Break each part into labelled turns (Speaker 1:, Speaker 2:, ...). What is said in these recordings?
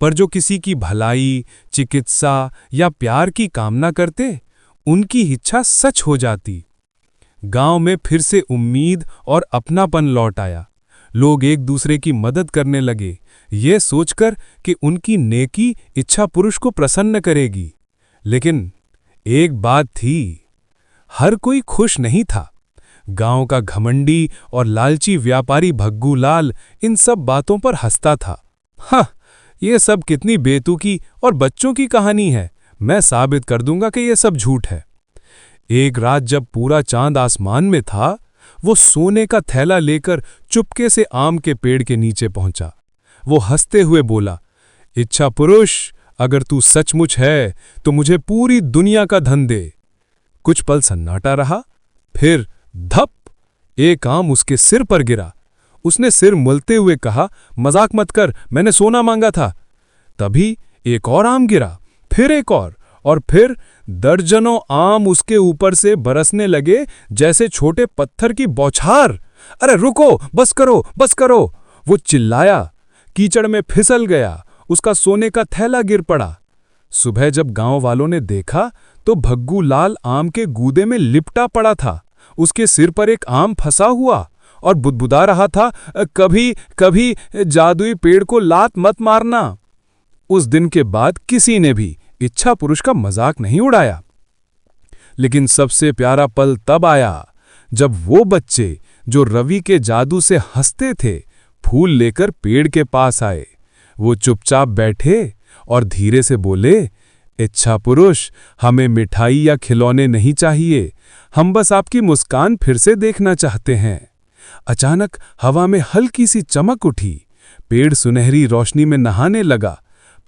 Speaker 1: पर जो किसी की भलाई, चिकित्सा या प्यार की कामना करते, उनकी इच्छा सच हो जाती। गांव में फिर से उम्मीद और अपनापन लौट आया। लोग एक दूसरे की मदद करने लगे, ये सोचकर कि उनकी नेकी इच्छा पुरुष को प्रसन्न करेगी। लेकिन एक बात थी, हर कोई खुश नहीं था। गांव का घमंडी और लालची व्यापारी भग्गू लाल इन सब बातों पर हंसता था। हाँ, ये सब कितनी बेतुकी और बच्चों की कहानी है, मैं साबित कर दूंगा कि ये सब झूठ है। एक रात जब पूरा चांद आसमान में था, वो सोने का थैला लेकर चुपके से आम के पेड़ के नीचे पहुंचा। वो हंसते हुए बोला, इच्छा पुरुष, अगर तू सचमुच है तो मुझे पूरी दुनिया का धन दे। कुछ पल सन्नाटा रहा, फिर धप, एक आम उसके सिर पर गिरा। उसने सिर मुलते हुए कहा, मजाक मत कर, मैंने सोना मांगा था। तभी एक और आम गिरा, फिर एक और फिर दर्जनों आम उसके ऊपर से बरसने लगे जैसे छोटे पत्थर की बौछार। अरे रुको, बस करो, बस करो, वो चिल्लाया। कीचड़ में फिसल गया, उसका सोने का थैला गिर पड़ा। सुबह जब गांव वालों ने देखा तो भग्गू लाल आम के गूदे में लिपटा पड़ा था। उसके सिर पर एक आम फंसा हुआ और बुदबुदा रहा था, कभी कभी जादुई पेड़ को लात मत मारना। उस दिन के बाद किसी ने भी इच्छा पुरुष का मजाक नहीं उड़ाया। लेकिन सबसे प्यारा पल तब आया जब वो बच्चे जो रवि के जादू से हंसते थे, फूल लेकर पेड़ के पास आए। वो चुपचाप बैठे और धीरे से बोले, इच्छा पुरुष, हमें मिठाई या खिलौने नहीं चाहिए, हम बस आपकी मुस्कान फिर से देखना चाहते हैं। अचानक हवा में हल्की सी चमक उठी, पेड़ सुनहरी रोशनी में नहाने लगा,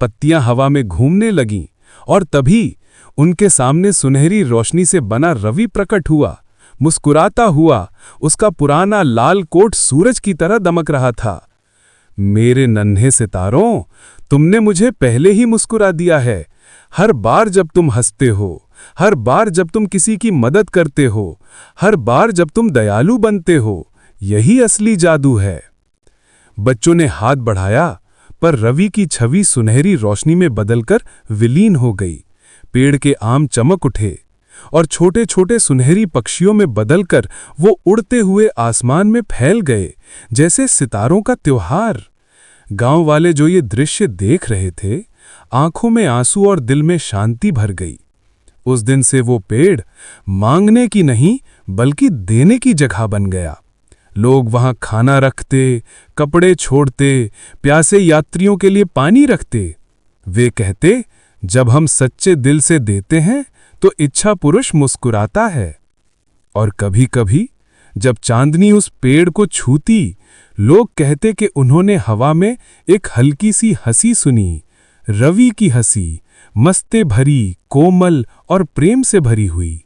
Speaker 1: पत्तियां हवा में घूमने लगीं और तभी उनके सामने सुनहरी रोशनी से बना रवि प्रकट हुआ। मुस्कुराता हुआ, उसका पुराना लाल कोट सूरज की तरह दमक रहा था। मेरे नन्हे सितारों, तुमने मुझे पहले ही मुस्कुरा दिया है। हर बार जब तुम हंसते हो, हर बार जब तुम किसी की मदद करते हो, हर बार जब तुम दयालु बनते हो, यही असली जादू है। बच्चों ने हाथ बढ़ाया, पर रवि की छवि सुनहरी रोशनी में बदलकर विलीन हो गई। पेड़ के आम चमक उठे और छोटे छोटे सुनहरी पक्षियों में बदलकर वो उड़ते हुए आसमान में फैल गए, जैसे सितारों का त्योहार। गांव वाले जो ये दृश्य देख रहे थे, आंखों में आंसू और दिल में शांति भर गई। उस दिन से वो पेड़ मांगने की नहीं बल्कि देने की जगह बन गया। लोग वहां खाना रखते, कपड़े छोड़ते, प्यासे यात्रियों के लिए पानी रखते। वे कहते, जब हम सच्चे दिल से देते हैं तो इच्छा पुरुष मुस्कुराता है। और कभी कभी जब चांदनी उस पेड़ को छूती, लोग कहते कि उन्होंने हवा में एक हल्की सी हंसी सुनी, रवि की हंसी, मस्ते भरी, कोमल और प्रेम से भरी हुई।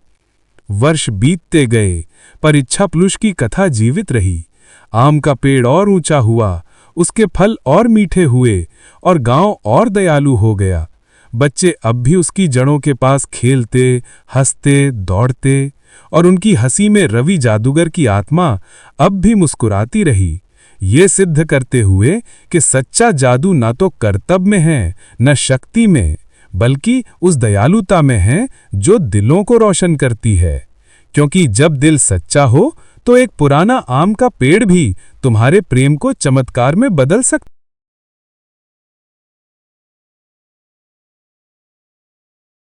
Speaker 1: वर्ष बीतते गए, पर इच्छा पुरुष की कथा जीवित रही। आम का पेड़ और ऊंचा हुआ, उसके फल और मीठे हुए और गांव और दयालु हो गया। बच्चे अब भी उसकी जड़ों के पास खेलते, हंसते, दौड़ते और उनकी हंसी में रवि जादूगर की आत्मा अब भी मुस्कुराती रही, ये सिद्ध करते हुए कि सच्चा जादू ना तो कर्तव्य में है, न शक्ति में, बल्कि उस दयालुता में है जो दिलों को रोशन करती है। क्योंकि जब दिल सच्चा हो तो एक पुराना आम का पेड़ भी तुम्हारे प्रेम को चमत्कार में बदल सकता है।